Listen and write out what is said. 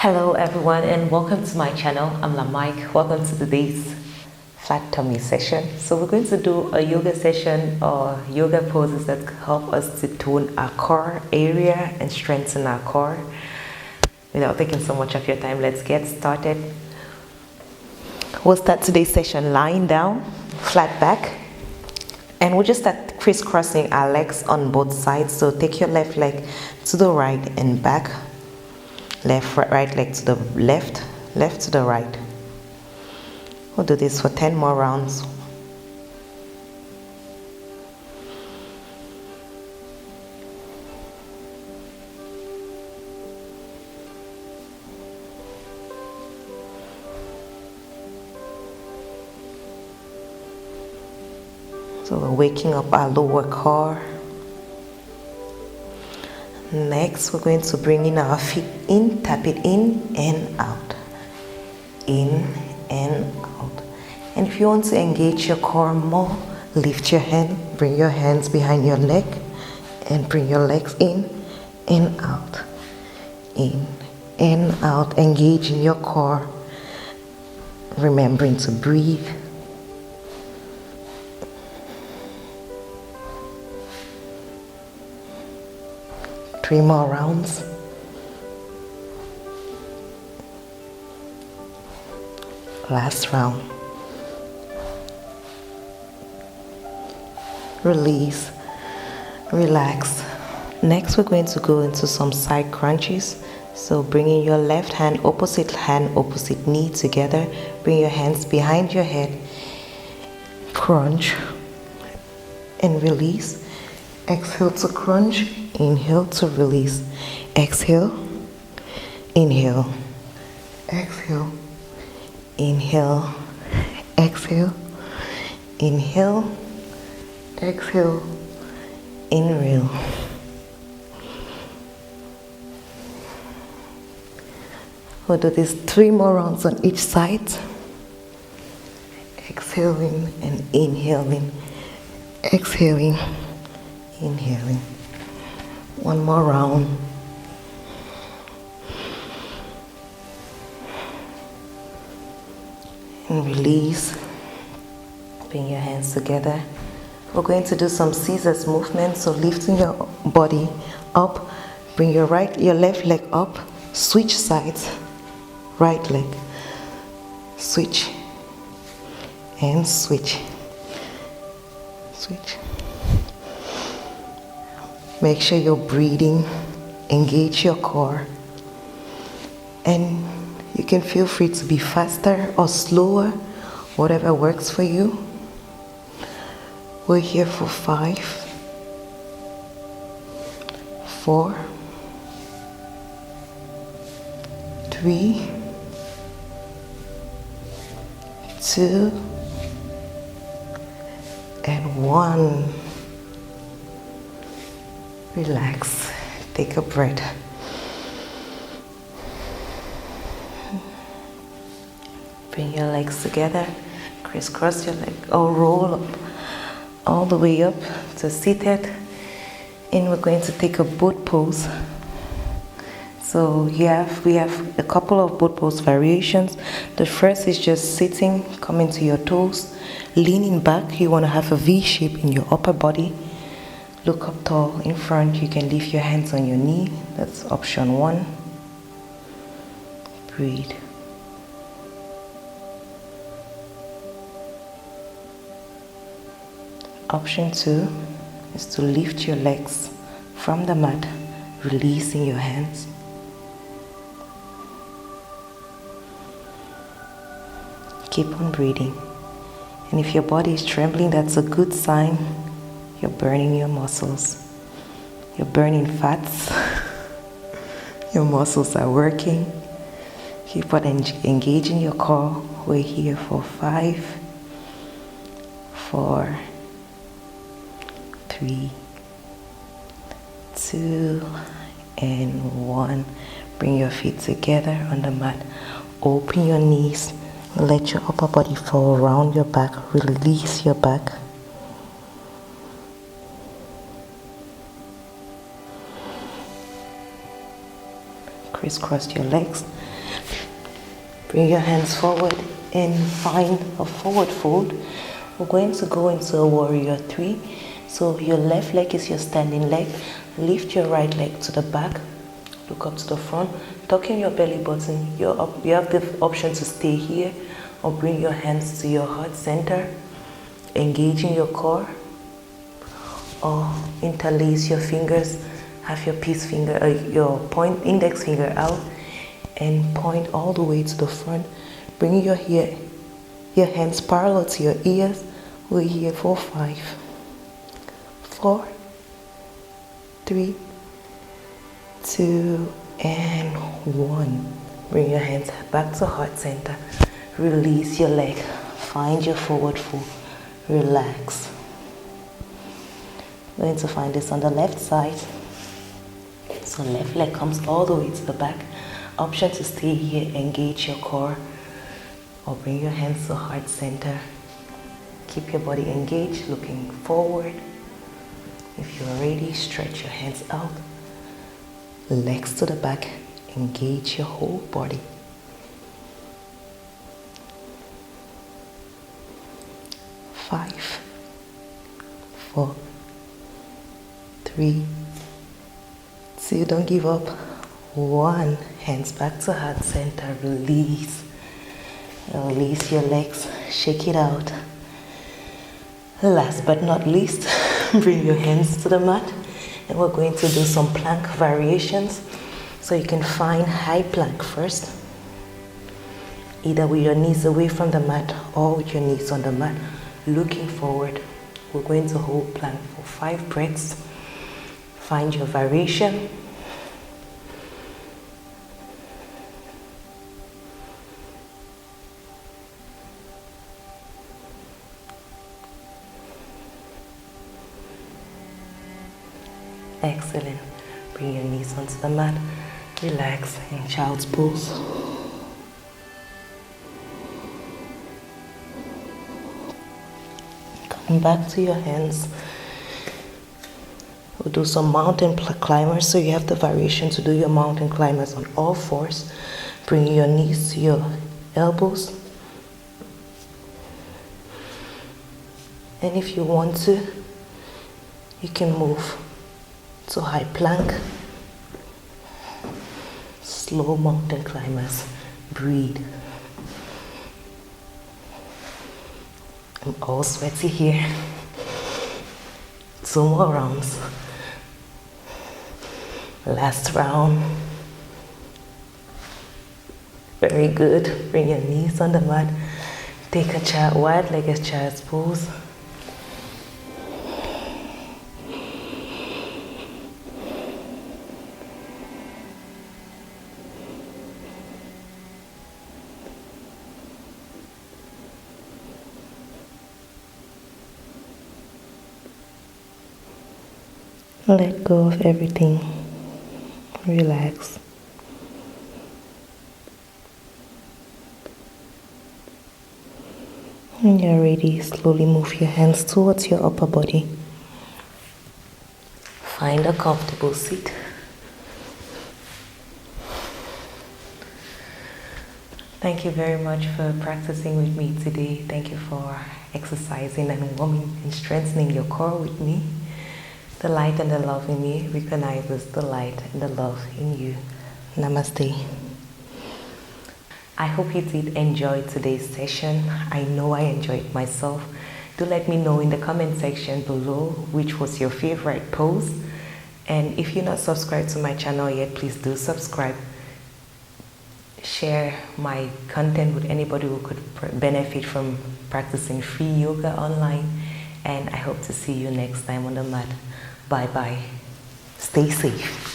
Hello everyone and welcome to my channel. I'm Lamicke. Welcome to today's flat tummy session. So we're going to do a yoga session or yoga poses that help us to tone our core area and strengthen our core. Without taking so much of your time, let's get started. We'll start today's session lying down, flat back, and we'll just start crisscrossing our legs on both sides. So take your left leg to the right and back. Left, right leg to the left, left to the right. We'll do this for 10 more rounds. So we're waking up our lower core. Next, we're going to bring in our feet in, tap it in and out. In and out. And if you want to engage your core more, lift your hand, bring your hands behind your leg, and bring your legs in and out. In and out, engaging your core, remembering to breathe. Three more rounds. Last round. Release, relax. Next, we're going to go into some side crunches. So bringing your left hand, opposite knee together. Bring your hands behind your head. Crunch and release. Exhale to crunch. Inhale to release. Exhale, inhale, exhale, inhale, exhale, inhale, exhale, inhale. We'll do this 3 more rounds on each side. Exhaling and inhaling, exhaling, inhaling. 1 more round. And release. Bring your hands together. We're going to do some scissors movement. So lifting your body up. Bring your left leg up. Switch sides. Right leg. Switch. And switch. Switch. Make sure you're breathing, engage your core, and you can feel free to be faster or slower, whatever works for you. We're here for 5, 4, 3, 2, and 1. Relax, take a breath. Bring your legs together, crisscross your leg, or roll up, all the way up to seated. And we're going to take a boat pose. So we have a couple of boat pose variations. The first is just sitting, coming to your toes, leaning back. You want to have a V shape in your upper body. Look up tall in front. You can leave your hands on your knee. That's option 1. Breathe. Option 2 is to lift your legs from the mat, releasing your hands. Keep on breathing. And if your body is trembling, that's a good sign. You're burning your muscles. You're burning fats. Your muscles are working. Keep on engaging your core. We're here for 5, 4, 3, 2, and 1. Bring your feet together on the mat. Open your knees. Let your upper body fall around your back. Release your back. crisscross your legs, Bring your hands forward and find a forward fold. We're going to go into a warrior 3. So your left leg is your standing leg. Lift your right leg to the back. Look up to the front. Tuck in your belly button. You have the option to stay here or bring your hands to your heart center. Engaging your core. Or interlace your fingers. Have your your index finger out and point all the way to the front. Bring your hands parallel to your ears. We're here for 5, 4, 3, 2, and 1. Bring your hands back to heart center. Release your leg. Find your forward fold. Relax. We're going to find this on the left side. So left leg comes all the way to the back. Option to stay here, engage your core, or bring your hands to heart center. Keep your body engaged, looking forward. If you're ready, stretch your hands out. Legs to the back, engage your whole body. 5, 4, 3, 2, don't give up. 1, hands back to heart center, release. Release your legs, shake it out. Last but not least, bring your hands to the mat and we're going to do some plank variations. So you can find high plank first, either with your knees away from the mat or with your knees on the mat, looking forward. We're going to hold plank for 5 breaths. Find your variation. Excellent. Bring your knees onto the mat. Relax in child's pose. Coming back to your hands. We'll do some mountain climbers. So you have the variation to do your mountain climbers on all fours. Bring your knees to your elbows. And if you want to, you can move to high plank. Slow mountain climbers. Breathe. I'm all sweaty here. 2 more rounds. Last round. Very good. Bring your knees on the mat. Take a wide-legged child's pose. Let go of everything. Relax. When you're ready, slowly move your hands towards your upper body. Find a comfortable seat. Thank you very much for practicing with me today. Thank you for exercising and warming and strengthening your core with me. The light and the love in me recognizes the light and the love in you. Namaste. I hope you did enjoy today's session. I know I enjoyed myself. Do let me know in the comment section below which was your favorite pose. And if you're not subscribed to my channel yet, please do subscribe. Share my content with anybody who could benefit from practicing free yoga online. And I hope to see you next time on the mat. Bye-bye. Stay safe.